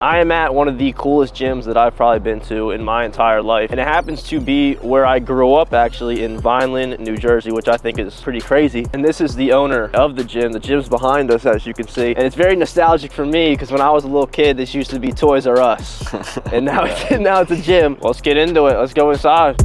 I am at one of the coolest gyms that I've probably been to in my entire life. And it happens to be where I grew up, actually, in Vineland, New Jersey, which I think is pretty crazy. And this is the owner of the gym. The gym's behind us, as you can see. And it's very nostalgic for me because when I was a little kid, this used to be Toys R Us. And now, now it's a gym. Let's get into it. Let's go inside.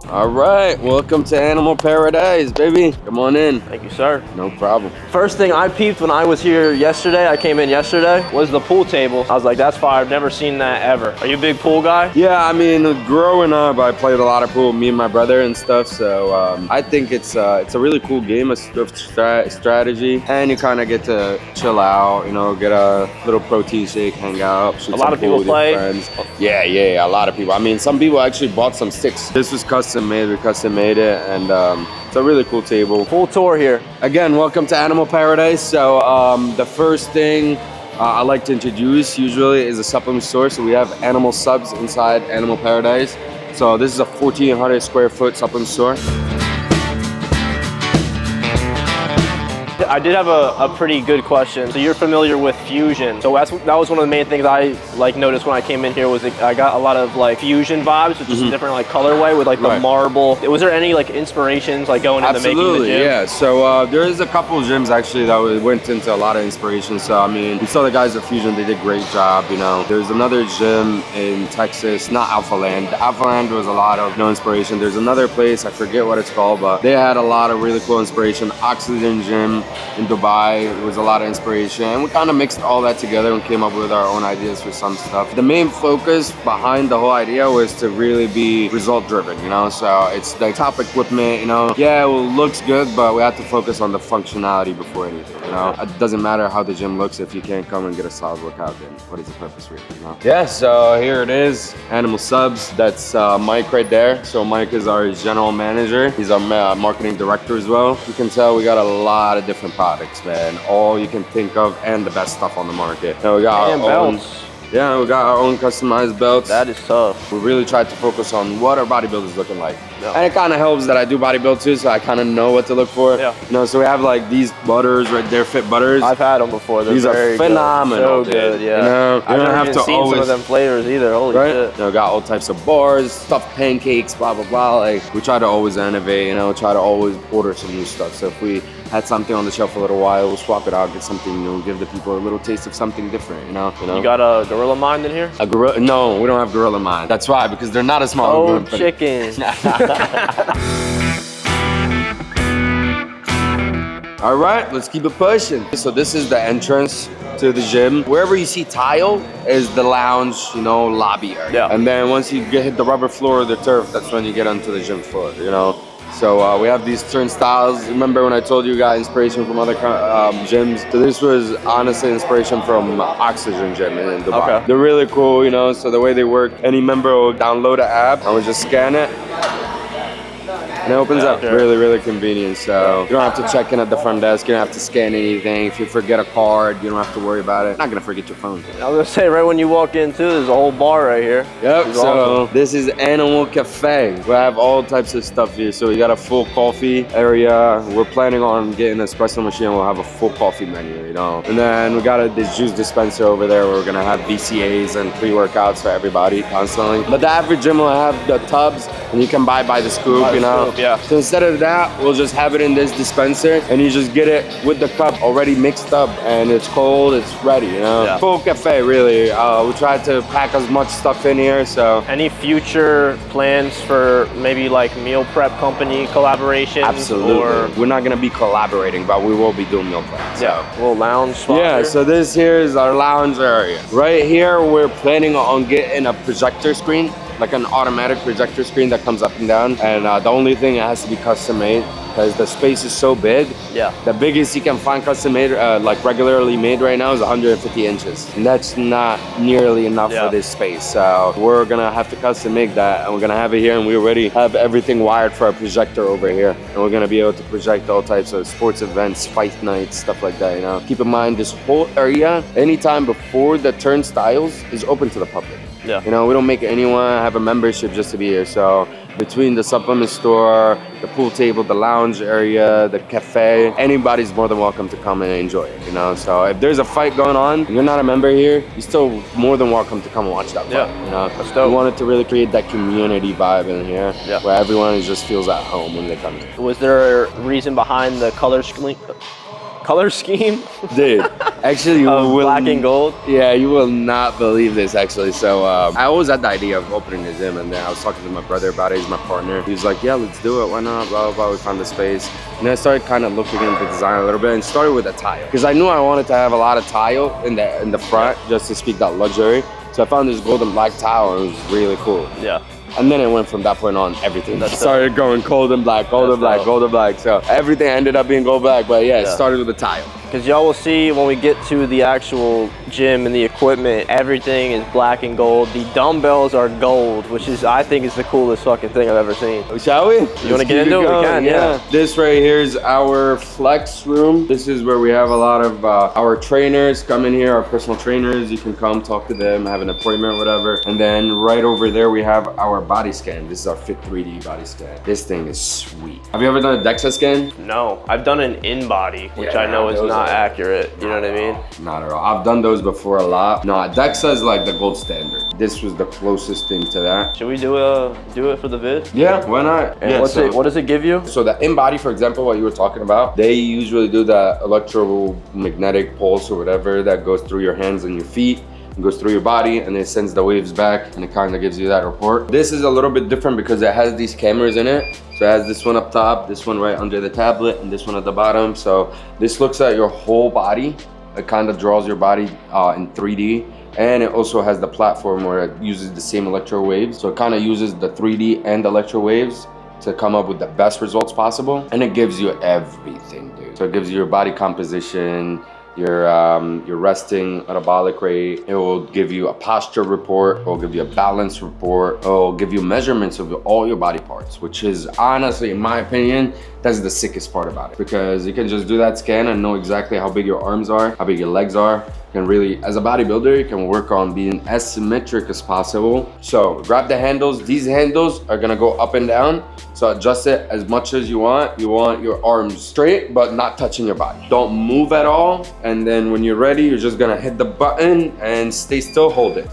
All right, welcome to Animal Paradise, baby. Come on in. Thank you, sir. No problem. First thing I peeped when I was here yesterday, I came in yesterday, was the pool table. I was like, that's fire, I've never seen that ever. Are you a big pool guy? Yeah, I mean, growing up, I played a lot of pool, me and my brother and stuff. So I think it's a really cool game, a strategy, and you kind of get to chill out, you know, get a little protein shake, hang out. A lot of people play. Yeah, a lot of people. I mean, some people actually bought some sticks. This was custom made, we custom made it, and it's a really cool table. Full tour here. Again, welcome to Animal Paradise. So the first thing I like to introduce usually is a supplement store. So we have animal subs inside Animal Paradise. So this is a 1,400 square foot supplement store. I did have a pretty good question. So you're familiar with Fusion. So that was one of the main things I noticed when I came in here was I got a lot of Fusion vibes, which is a different colorway with the marble. Was there any inspirations going into making the gym? Yeah. So there is a couple of gyms actually that we went into a lot of inspiration. So I mean, we saw the guys at Fusion, they did a great job, you know. There's another gym in Texas, not Alpha Land. Alpha Land was a lot of inspiration. There's another place, I forget what it's called, but they had a lot of really cool inspiration. Oxygen Gym in Dubai, it was a lot of inspiration, and we kind of mixed all that together and came up with our own ideas for some stuff. The main focus behind the whole idea was to really be result driven, you know, so it's the top equipment, you know, yeah, it looks good, but we have to focus on the functionality before anything, you know. It doesn't matter how the gym looks if you can't come and get a solid workout, then what is the purpose really, you know? Yeah, so here it is, Animal Subs. That's Mike right there. So Mike is our general manager. He's our marketing director as well. You can tell we got a lot of different products, man. All you can think of and the best stuff on the market. Now we got our own belts. Yeah, we got our own customized belts. That is tough. We really tried to focus on what our bodybuilders looking like. Yeah. And it kind of helps that I do bodybuild too, so I kind of know what to look for. Yeah. You know, so we have these butters right there, Fit Butters. I've had them before. These are phenomenal. So good, yeah. You know, I don't have to seen some of them flavors either. Holy shit. You know, got all types of bars, stuffed pancakes, blah, blah, blah. We try to always innovate, you know, try to always order some new stuff. So if we had something on the shelf for a little while, we'll swap it out, get something new, give the people a little taste of something different, you know? You got a Gorilla Mind in here? A gorilla? No, we don't have Gorilla Mind. That's why, because they're not a small group. Oh, chicken. All right, let's keep it pushing. So this is the entrance to the gym. Wherever you see tile is the lounge, you know, lobby area. Yeah. And then once you hit the rubber floor or the turf, that's when you get onto the gym floor, you know? So we have these turnstiles. Remember when I told you we got inspiration from other gyms? So this was honestly inspiration from Oxygen Gym in Dubai. Okay. They're really cool, you know, so the way they work, any member will download an app and we'll just scan it. And it opens up. Sure. Really, really convenient. So you don't have to check in at the front desk. You don't have to scan anything. If you forget a card, you don't have to worry about it. You're not gonna forget your phone. I was gonna say, right when you walk in too, there's a whole bar right here. Yep. So awesome. This is Animal Cafe. We have all types of stuff here. So we got a full coffee area. We're planning on getting an espresso machine. We'll have a full coffee menu, you know. And then we got this juice dispenser over there. Where we're gonna have BCAAs and pre-workouts for everybody constantly. But the average gym will have the tubs, and you can buy by the scoop, you know. Yeah. So instead of that, we'll just have it in this dispenser and you just get it with the cup already mixed up and it's cold, it's ready, you know? Yeah. Full cafe, really. We tried to pack as much stuff in here, so. Any future plans for maybe meal prep company collaborations? Absolutely. We're not gonna be collaborating, but we will be doing meal prep. So. Yeah, a little lounge spot. Yeah, so this here is our lounge area. Right here, we're planning on getting a projector screen, like an automatic projector screen that comes up and down. And the only thing, it has to be custom made because the space is so big. Yeah. The biggest you can find custom made, regularly made right now is 150 inches. And that's not nearly enough for this space. So we're gonna have to custom make that and we're gonna have it here and we already have everything wired for our projector over here. And we're gonna be able to project all types of sports events, fight nights, stuff like that, you know. Keep in mind, this whole area, anytime before the turnstiles, is open to the public. Yeah. You know, we don't make anyone have a membership just to be here. So between the supplement store, the pool table, the lounge area, the cafe, anybody's more than welcome to come and enjoy it, you know? So if there's a fight going on, you're not a member here, you're still more than welcome to come and watch that fight, you know? That's dope. We wanted to really create that community vibe in here, where everyone just feels at home when they come here. Was there a reason behind the color scheme? Dude, actually, you will, black and gold? Yeah, you will not believe this, actually. So I always had the idea of opening a gym, and then I was talking to my brother about it. He's my partner. He was like, yeah, let's do it. Why not? Blah, blah, blah. We found the space. And then I started kind of looking into the design a little bit and started with a tile. Because I knew I wanted to have a lot of tile in the front, just to speak that luxury. So I found this gold and black tile, and it was really cool. Yeah. And then it went from that point on, everything started going gold and black, gold and black, gold and black. So everything ended up being gold black, but yeah, it started with a tile. Because y'all will see when we get to the actual gym and the equipment, everything is black and gold. The dumbbells are gold, which is, I think, is the coolest fucking thing I've ever seen. Shall we? You want to get into it? We can, yeah. This right here is our flex room. This is where we have a lot of our trainers come in here, our personal trainers. You can come talk to them, have an appointment, whatever. And then right over there, we have our body scan. This is our Fit 3D body scan. This thing is sweet. Have you ever done a DEXA scan? No, I've done an in-body, which I know is not accurate. You know what I mean? Not at all. I've done those before a lot. No, DEXA is like the gold standard. This was the closest thing to that. Should we do it for the vid? Yeah, why not? And what does it give you? So the in-body, for example, what you were talking about, they usually do the electromagnetic pulse or whatever that goes through your hands and your feet. It goes through your body and it sends the waves back and it kind of gives you that report. This is a little bit different because it has these cameras in it. So it has this one up top, this one right under the tablet, and this one at the bottom. So this looks at your whole body. It kind of draws your body in 3D. And it also has the platform where it uses the same electro waves. So it kind of uses the 3D and electro waves to come up with the best results possible. And it gives you everything, dude. So it gives you your body composition, your resting metabolic rate. It will give you a posture report. It will give you a balance report. It will give you measurements of all your body parts, which is honestly, in my opinion, that's the sickest part about it, because you can just do that scan and know exactly how big your arms are, how big your legs are. You can really, as a bodybuilder, you can work on being as symmetric as possible. So grab the handles. These handles are gonna go up and down. So adjust it as much as you want. You want your arms straight, but not touching your body. Don't move at all. And then when you're ready, you're just gonna hit the button and stay still, hold it.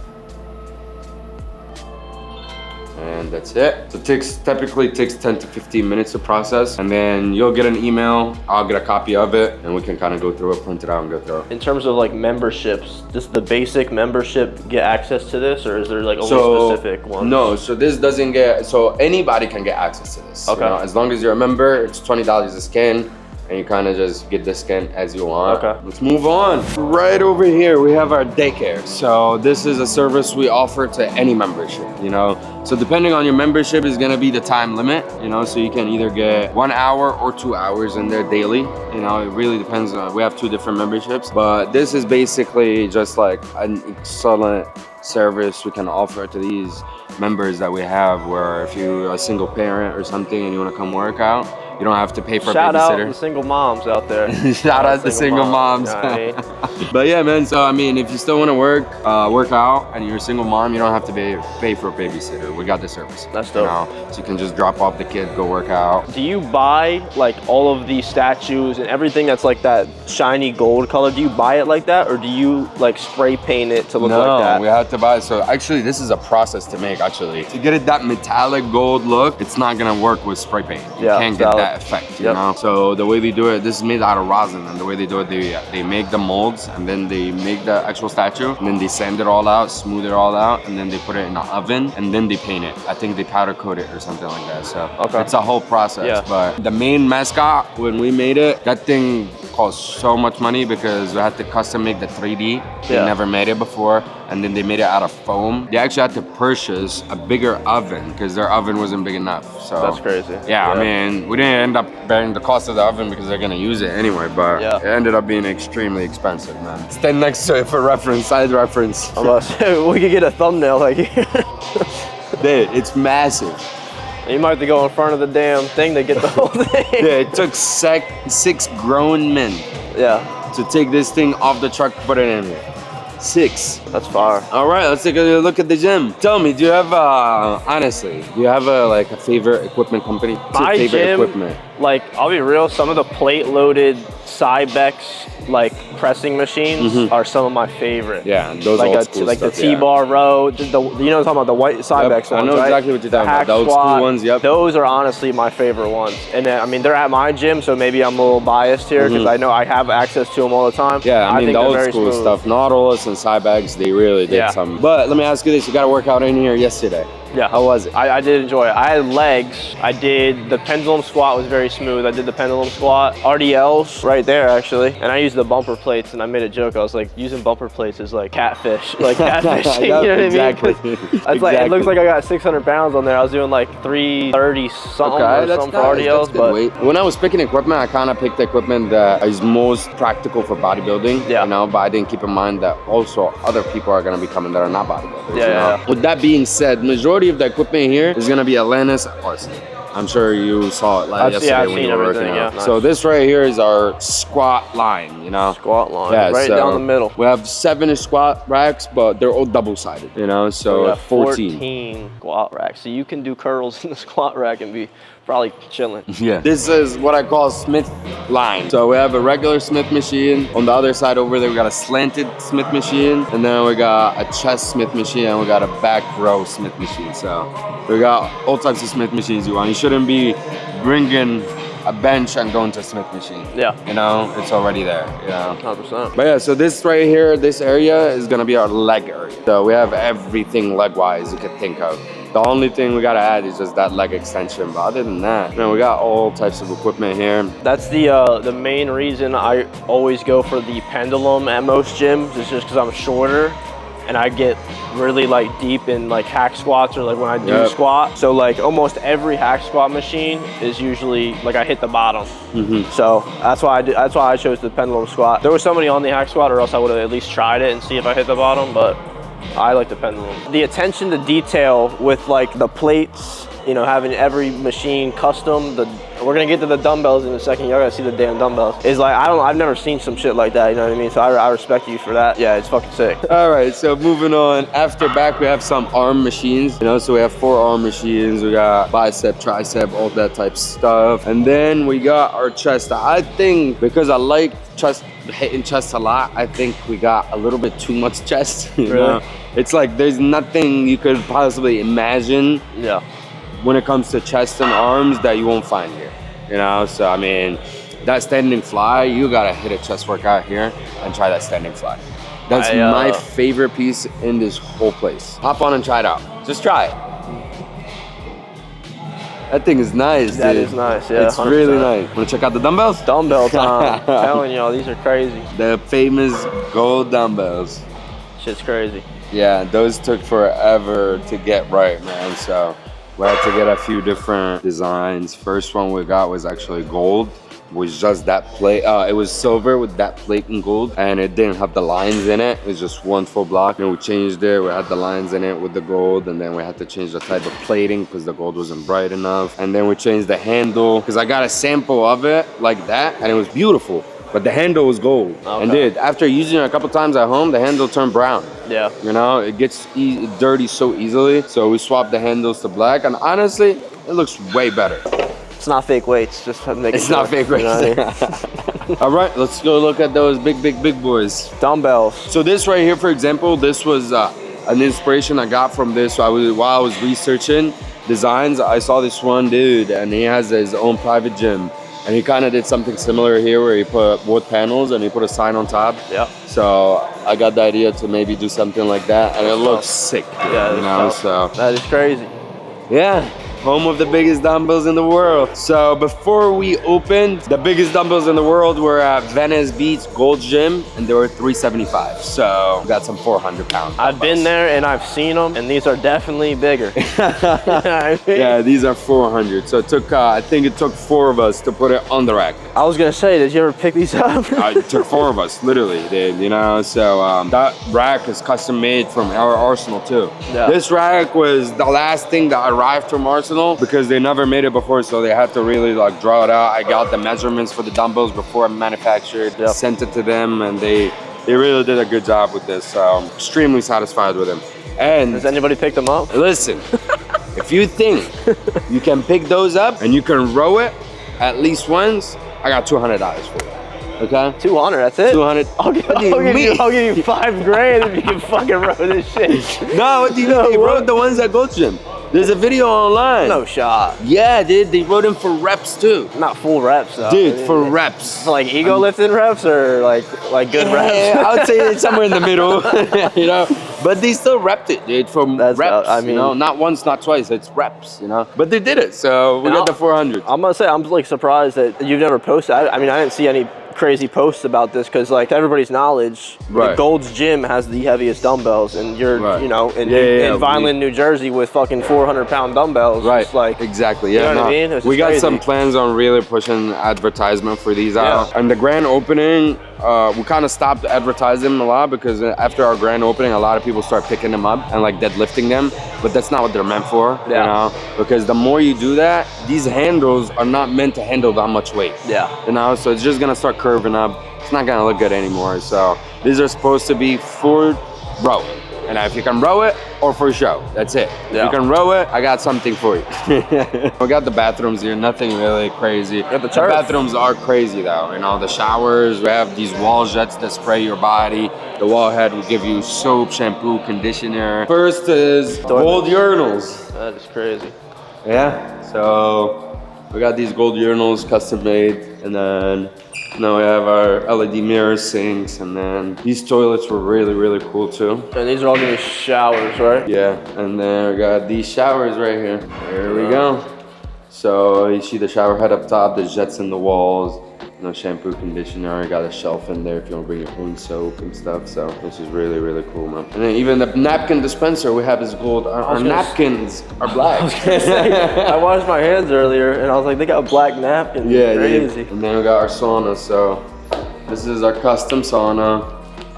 And that's it. So it typically takes 10 to 15 minutes to process, and then you'll get an email, I'll get a copy of it, and we can kind of go through it, print it out and go through it. In terms of like memberships, does the basic membership get access to this, or is there like only specific ones? No, so this doesn't get, so anybody can get access to this. Okay. You know, as long as you're a member, it's $20 a scan. And you kind of just get the scan as you want. Okay. Let's move on. Right over here, we have our Daycare. So this is a service we offer to any membership, you know. So depending on your membership is gonna be the time limit, you know, so you can either get 1 hour or 2 hours in there daily. You know, it really depends on, we have 2 different memberships, but this is basically just like an excellent service we can offer to these members that we have, where if you're a single parent or something and you wanna come work out, you don't have to pay for a babysitter. Shout out the single moms out there. Shout out the single moms. You know what I mean? But yeah, man, so I mean, if you still want to work out and you're a single mom, you don't have to pay for a babysitter. We got the service. That's dope. You know? So you can just drop off the kid, go work out. Do you buy like all of these statues and everything that's like that shiny gold color? Do you buy it like that, or do you like spray paint it to look like that? No, we have to buy it. So actually, this is a process to make, actually. To get it that metallic gold look, it's not gonna work with spray paint. You can't get that effect, you know? So the way they do it, this is made out of rosin, and the way they do it, they make the molds, and then they make the actual statue, and then they sand it all out, smooth it all out, and then they put it in the oven, and then they paint it. I think they powder coat it or something like that. So it's a whole process. But the main mascot, when we made it, that thing cost so much money because we had to custom make the 3D. They never made it before. And then they made it out of foam. They actually had to purchase a bigger oven because their oven wasn't big enough. So that's crazy. Yeah, I mean, we didn't end up bearing the cost of the oven because they're gonna use it anyway, but it ended up being extremely expensive, man. Stand next to it for reference, side reference. We could get a thumbnail like here. Dude, it's massive. You might have to go in front of the damn thing to get the whole thing. Yeah, it took 6 grown men to take this thing off the truck, put it in here. 6. That's fire. All right, let's take a look at the gym. Tell me, do you have honestly, do you have a favorite equipment company? My favorite gym, equipment. like, I'll be real, some of the plate-loaded Cybex like pressing machines are some of my favorite. Yeah, those like old school like stuff, the T-bar row. You know what I'm talking about, the white Cybex ones, I know right? exactly what you're talking about. The old squat, school ones, yep. Those are honestly my favorite ones. And I mean, they're at my gym, so maybe I'm a little biased here because I know I have access to them all the time. Yeah, I mean, think the they're old school very smooth. stuff, Nautilus and Cybex, they really did some. But let me ask you this, you got to work out in here yesterday. Yeah. How was it? I did enjoy it. I had legs. I did the pendulum squat was very smooth. I did the pendulum squat. RDLs right there actually. And I used the bumper plates and I made a joke. I was like, using bumper plates is like catfish. Like catfishing, you know what exactly. I mean? That's like, it looks like I got 600 pounds on there. I was doing like 330 something or something for RDLs. But weight. When I was picking equipment, I kind of picked the equipment that is most practical for bodybuilding. Yeah. You know, but I didn't keep in mind that also other people are going to be coming that are not bodybuilders. Yeah. With that being said, majority of the equipment here is going to be Atlantis Arsenal. I'm sure you saw it yesterday when you were working out. Nice. So this right here is our squat line, you know? Squat line, yeah, right so down the middle. We have 7 squat racks, but they're all double-sided, you know? So we got 14. 14 squat racks. So you can do curls in the squat rack and be probably chilling. Yeah. This is what I call Smith line. So we have a regular Smith machine. On the other side over there, we got a slanted Smith machine. And then we got a chest Smith machine and we got a back row Smith machine. So we got all types of Smith machines you want. You shouldn't be bringing a bench and going to a Smith machine. Yeah. You know, it's already there, you know. 100%. But yeah, so this right here, this area is gonna be our leg area. So we have everything leg-wise you could think of. The only thing we gotta add is just that leg extension. But other than that, we got all types of equipment here. That's the main reason I always go for the pendulum at most gyms. Is just because I'm shorter and I get really like deep in like hack squats or like when I do squat. So like almost every hack squat machine is usually like I hit the bottom. So that's why I chose the pendulum squat. There was somebody on the hack squat, or else I would have at least tried it and see if I hit the bottom. But I like the pendulum. The attention to detail with like the plates, you know, having every machine custom. We're gonna get to the dumbbells in a second. Y'all gotta see the damn dumbbells. It's like I've never seen some shit like that. You know what I mean? So I respect you for that. Yeah, it's fucking sick. All right, so moving on. After back, we have some arm machines. You know, so we have 4 arm machines. We got bicep, tricep, all that type stuff. And then we got our chest. I think because I like hitting chest a lot, I think we got a little bit too much chest. You know? It's like there's nothing you could possibly imagine. Yeah. When it comes to chest and arms that you won't find here, you know? So, I mean, that standing fly, you gotta hit a chest workout here and try that standing fly. That's my favorite piece in this whole place. Hop on and try it out. Just try it. That thing is nice, That dude. is nice, yeah. It's 100%. really nice. Wanna check out the dumbbells? Dumbbell time. I'm telling y'all, these are crazy. The famous gold dumbbells. Shit's crazy. Yeah, those took forever to get right, man. So we had to get a few different designs. First one we got was actually gold, was just that plate. It was silver with that plate in gold, and it didn't have the lines in it. It was just one full block, and we changed it. We had the lines in it with the gold, and then we had to change the type of plating because the gold wasn't bright enough. And then we changed the handle because I got a sample of it like that, and it was beautiful. But the handle was gold. Okay. And dude, after using it a couple times at home, the handle turned brown. Yeah. You know, it gets dirty so easily. So we swapped the handles to black, and honestly, it looks way better. It's not fake weights, just make It's not fake weights. You know? All right, let's go look at those big boys. Dumbbells. So this right here, for example, this was an inspiration I got from this. So while I was researching designs, I saw this one dude, and he has his own private gym. And he kind of did something similar here where he put wood panels and he put a sign on top. Yeah. So I got the idea to maybe do something like that, and it looks sick. Yeah, you know, so that is crazy. Yeah. Home of the biggest dumbbells in the world. So before we opened, the biggest dumbbells in the world were at Venice Beach Gold Gym, and they were 375. So we got some 400 pound dumbbells. I've been there and I've seen them, and these are definitely bigger. You know what I mean? Yeah, these are 400. So it took, I think it took 4 of us to put it on the rack. I was gonna say, did you ever pick these up? It took 4 of us, literally, dude, you know? So that rack is custom made from our Arsenal too. Yeah. This rack was the last thing that arrived from Arsenal because they never made it before, so they had to really like draw it out. I got the measurements for the dumbbells before I manufactured, sent it to them, and they They really did a good job with this. Extremely satisfied with him. And Does anybody pick them up? listen, if you think you can pick those up and you can row it at least once, I got $200 for it. Okay? 200, that's it? 200. I'll give you $5,000 if you can fucking row this shit. No, what do you know? They rode the ones at Gold Gym. There's a video online. No shot. Yeah, dude, they rode them for reps too. Not full reps though. Dude, for reps. For like ego lifting reps or like good reps? Yeah, I would say it's somewhere in the middle, you know. But they still repped it, dude, from That's reps. I mean, you know, not once, not twice. It's reps, you know. But they did it, so we got the 400. I'm gonna say I'm like surprised that you've never posted. I mean, I didn't see any crazy posts about this because, like, to everybody's knowledge, the Gold's Gym has the heaviest dumbbells, and you're, you know, in Vineland, New Jersey, with fucking 400-pound dumbbells. Right. It's like, exactly. Yeah. You know what I mean? We got crazy. some plans on really pushing advertisement for these out. And the grand opening, we kind of stopped advertising them a lot because after our grand opening, a lot of people start picking them up and like deadlifting them, but that's not what they're meant for. You know, because the more you do that, these handles are not meant to handle that much weight. You know, so it's just gonna start curving up. It's not gonna look good anymore. So these are supposed to be for row. And if you can row it or for show, that's it. If you can row it, I got something for you. We got the bathrooms here, nothing really crazy. The bathrooms are crazy though, you know, the showers, we have these wall jets that spray your body. The wall head will give you soap, shampoo, conditioner. First is gold urinals. That is crazy. Yeah, so we got these gold urinals custom made, and then now we have our LED mirror sinks, and then these toilets were really, really cool too. And these are all gonna be showers, right? Yeah, and then we got these showers right here. There we go. So you see the shower head up top, the jets in the walls, you know, shampoo, conditioner. I got a shelf in there if you want to bring your own soap and stuff. So this is really, really cool, man. And then even the napkin dispenser we have is gold. Our napkins are black. I washed my hands earlier and I was like, they got black napkins. Yeah, crazy. And then we got our sauna. So this is our custom sauna,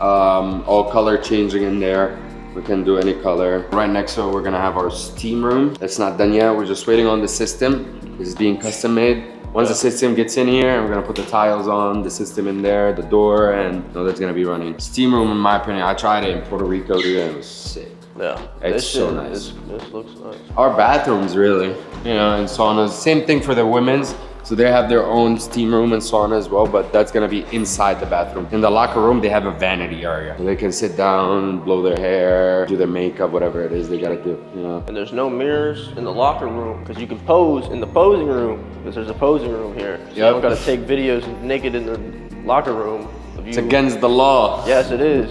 all color changing in there. We can do any color. Right next to it, we're gonna have our steam room. That's not done yet. We're just waiting on the system. This is being custom made. Once the system gets in here, we're gonna put the tiles on, the system in there, the door, and that's gonna be running. Steam room, in my opinion, I tried it in Puerto Rico, dude, and it was sick. Yeah, it's so nice. This looks nice. Our bathrooms, really, you know, and saunas. Same thing for the women's. So they have their own steam room and sauna as well, but that's gonna be inside the bathroom. In the locker room, they have a vanity area. So they can sit down, blow their hair, do their makeup, whatever it is they gotta do, you know. And there's no mirrors in the locker room because you can pose in the posing room because there's a posing room here. So you don't gotta take videos naked in the locker room. It's against the law. Yes, it is.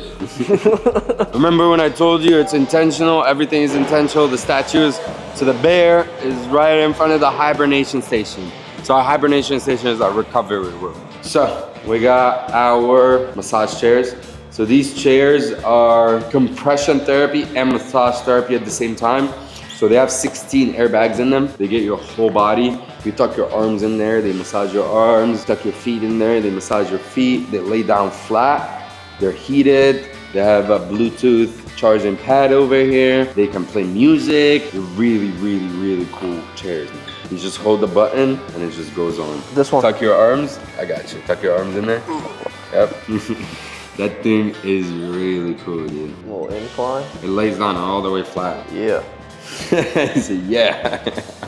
Remember when I told you it's intentional, everything is intentional, the statues. So the bear is right in front of the hibernation station. So our hibernation station is our recovery room. So we got our massage chairs. So these chairs are compression therapy and massage therapy at the same time. So they have 16 airbags in them. They get your whole body. You tuck your arms in there, they massage your arms. Tuck your feet in there, they massage your feet. They lay down flat. They're heated. They have a Bluetooth charging pad over here. They can play music. They're really, really, really cool chairs, man. You just hold the button and it just goes on. This one. Tuck your arms. I got you. Tuck your arms in there. Yep. That thing is really cool, dude. A little incline. It lays down all the way flat. Yeah. He said, yeah.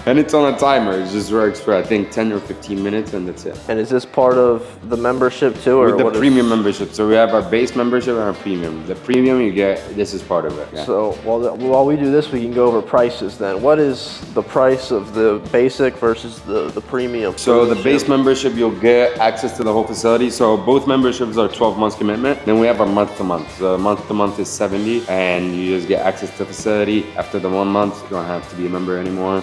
And it's on a timer. It just works for, I think, 10 or 15 minutes, and that's it. And is this part of the membership too, or with the premium membership? So we have our base membership and our premium. The premium you get, this is part of it. Yeah. So while we do this, we can go over prices then. What is the price of the basic versus the premium? So the base membership, you'll get access to the whole facility. So both memberships are 12 months commitment. Then we have our month to month. So month to month is 70, and you just get access to the facility. After the 1 month, you don't have to be a member anymore.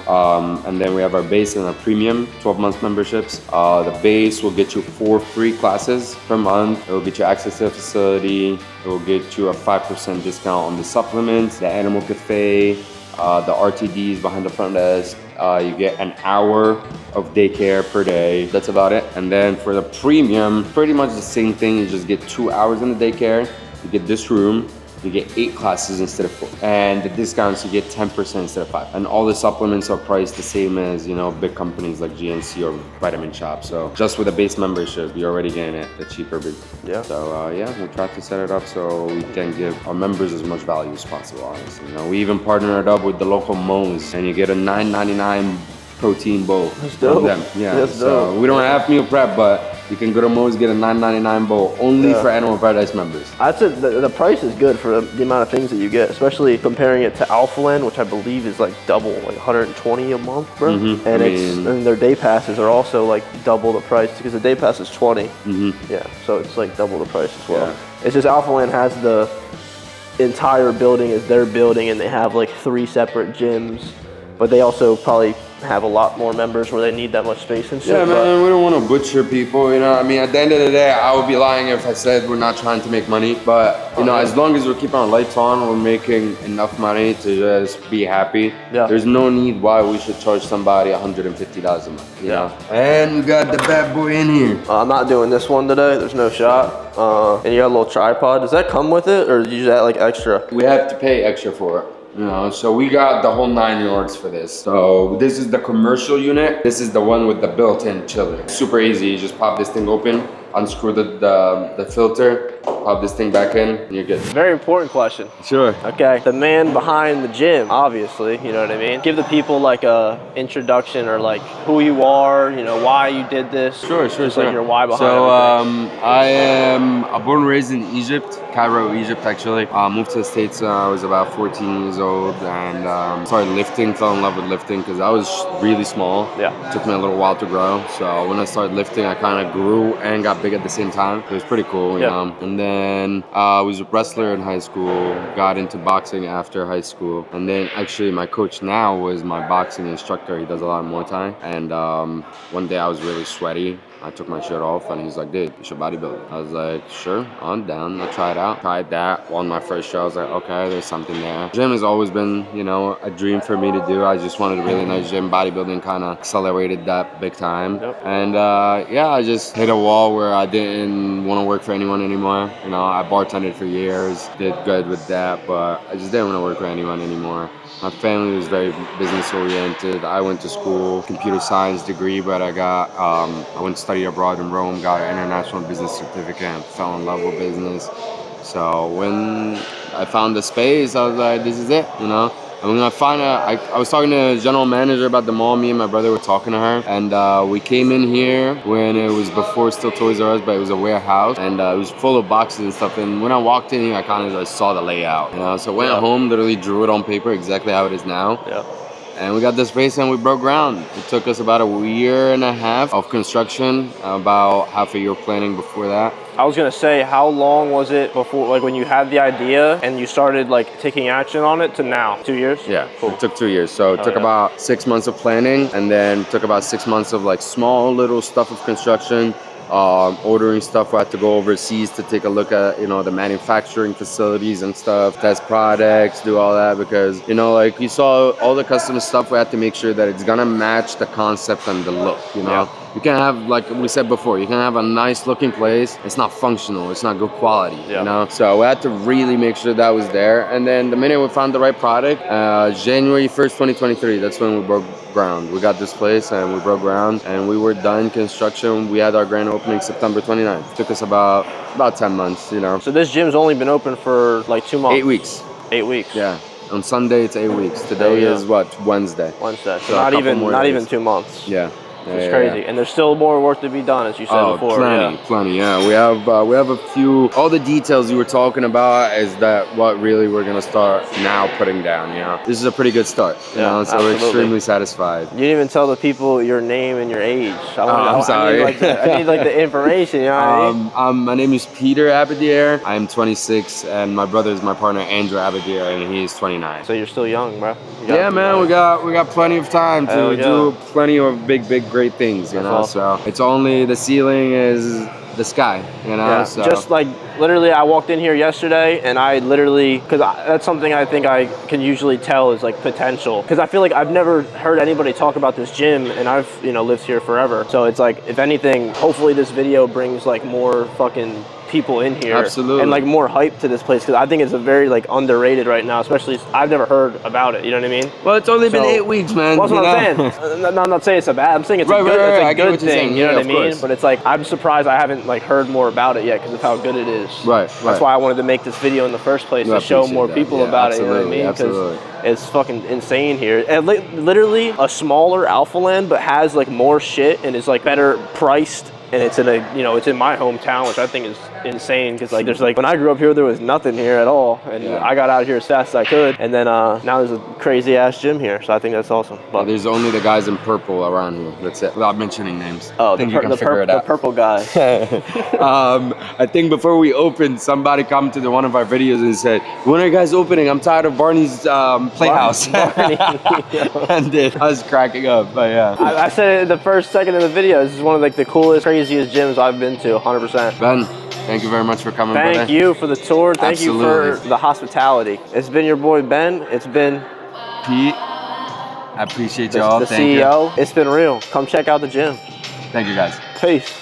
And then we have our base and our premium 12 month memberships. The base will get you 4 free classes per month. It will get you access to the facility. It will get you a 5% discount on the supplements, the animal cafe, the RTDs behind the front desk. You get an hour of daycare per day. That's about it. And then for the premium, pretty much the same thing. You just get 2 hours in the daycare. You get this room. you get 8 classes instead of 4. And the discounts, you get 10% instead of 5. And all the supplements are priced the same as, you know, big companies like GNC or Vitamin Shop. So just with a base membership, you're already getting it the cheaper. Yeah. So yeah, we try to set it up so we can give our members as much value as possible, honestly. You know, we even partnered up with the local Moe's, and you get a $9.99 protein bowl from them. Yeah. That's dope. We don't have meal prep, but you can go to Moe's, get a $9.99 bowl only for Animal Paradise members. I'd say the price is good for the amount of things that you get, especially comparing it to Alphaland, which I believe is like double, like $120 a month, bro. And their day passes are also like double the price because the day pass is $20. Yeah, so it's like double the price as well. Yeah. It's just Alphaland has the entire building as their building, and they have like 3 separate gyms, but they also probably have a lot more members where they need that much space and shit. Yeah, man, we don't want to butcher people, you know. I mean, at the end of the day, I would be lying if I said we're not trying to make money. But, you know, as long as we're keeping our lights on, we're making enough money to just be happy. Yeah. There's no need why we should charge somebody $150 a month, you know. And we got the bad boy in here. I'm not doing this one today. There's no shot. And you got a little tripod. Does that come with it, or do you just add like extra? We have to pay extra for it. You know, so we got the whole 9 yards for this. So this is the commercial unit. This is the one with the built-in chiller. Super easy. You just pop this thing open, unscrew the filter, pop this thing back in, and you're good. Very important question. Sure. Okay. The man behind the gym, obviously, you know what I mean? Give the people like a introduction or like who you are, you know, why you did this. Sure. Like your why behind it. So I am born and raised in Egypt, Cairo, Egypt actually. Moved to the States when I was about 14 years old and started lifting, fell in love with lifting because I was really small. Yeah. It took me a little while to grow. So when I started lifting, I kind of grew and got big at the same time. It was pretty cool, you know. And then I was a wrestler in high school, got into boxing after high school. And then actually my coach now was my boxing instructor. He does a lot of Muay Thai. And one day I was really sweaty. I took my shirt off and he's like, dude, you should bodybuild. I was like, sure, I'm down. I'll try it out. Tried that. Won my first show. I was like, okay, there's something there. Gym has always been, you know, a dream for me to do. I just wanted a really nice gym. Bodybuilding kind of accelerated that big time. And yeah, I just hit a wall where I didn't want to work for anyone anymore. You know, I bartended for years, did good with that, but I just didn't want to work for anyone anymore. My family was very business oriented. I went to school, computer science degree, but I went to study abroad in Rome, got an international business certificate, and fell in love with business. So when I found the space, I was like, this is it, you know? And when I was talking to the general manager about the mall. Me and my brother were talking to her, and we came in here when it was before still Toys R Us, but it was a warehouse, and it was full of boxes and stuff. And when I walked in here, I kind of like saw the layout, you know. So I went home, literally drew it on paper exactly how it is now. Yeah. And we got this space and we broke ground. It took us about a year and a half of construction, about half a year planning before that. I was gonna say, how long was it before, like when you had the idea and you started like taking action on it to now? 2 years? Yeah, cool. It took 2 years. So it took about 6 months of planning, and then took about 6 months of like small little stuff of construction. Ordering stuff. We had to go overseas to take a look at, you know, the manufacturing facilities and stuff, test products, do all that, because, you know, like you saw all the custom stuff, we had to make sure that it's gonna match the concept and the look, you know. You can have, like we said before, you can have a nice looking place, it's not functional, it's not good quality, you know. So we had to really make sure that was there. And then the minute we found the right product, January 1st, 2023, that's when we broke ground. We got this place and we broke ground and we were done construction. We had our grand opening September 29th. It took us about 10 months, you know. So this gym's only been open for like 2 months? 8 weeks. 8 weeks? Yeah. On Sunday, it's 8 weeks. Today is what? Wednesday. So not even 2 months. Yeah. It's crazy, and there's still more work to be done, as you said before. Plenty. Yeah, we have a few. All the details you were talking about is that what really we're gonna start now putting down. You know, this is a pretty good start. You know, so we're extremely satisfied. You didn't even tell the people your name and your age. I'm sorry. I need like the information. You know what I mean? My name is Peter Abadier. I'm 26, and my brother is my partner Andrew Abadier, and he's 29. So you're still young, bro. Yeah, man. We got plenty of time to do plenty of big great things, you know. Awesome. So it's only the ceiling is the sky, you know. Yeah. So. Just like literally, I walked in here yesterday, and I literally, because that's something I think I can usually tell is like potential. Because I feel like I've never heard anybody talk about this gym, and I've lived here forever. So it's like, if anything, hopefully this video brings like more fucking people in here. Absolutely. And like more hype to this place because I think it's a very like underrated right now, especially I've never heard about it. You know what I mean? Well, it's only been 8 weeks, man. Well, that's what I'm saying. I'm not saying it's a bad. I'm saying it's a good, it's a good thing. You know what I mean? But it's like I'm surprised I haven't like heard more about it yet because of how good it is. Right. That's why I wanted to make this video in the first place to show more people about it. You know what I mean? Absolutely. It's fucking insane here. And literally a smaller Alpha Land, but has like more shit and is like better priced. And it's in a, you know, it's in my hometown, which I think is insane. Cause like, there's like, when I grew up here, there was nothing here at all. And I got out here as fast as I could. And then now there's a crazy ass gym here. So I think that's awesome. But there's only the guys in purple around here. That's it. Without mentioning names. Oh, the purple guy. I think before we opened, somebody commented on one of our videos and said, "When are you guys opening? I'm tired of Barney's playhouse." Barney. And I was cracking up, but yeah. I said it in the first second of the video. This is one of like the coolest, craziest gyms I've been to, 100%. Ben, thank you very much for coming. Thank you for the tour. Thank Absolutely. you for the hospitality. It's been your boy Ben. It's been Pete. I appreciate y'all. The CEO. It's been real. Come check out the gym. Thank you, guys. Peace.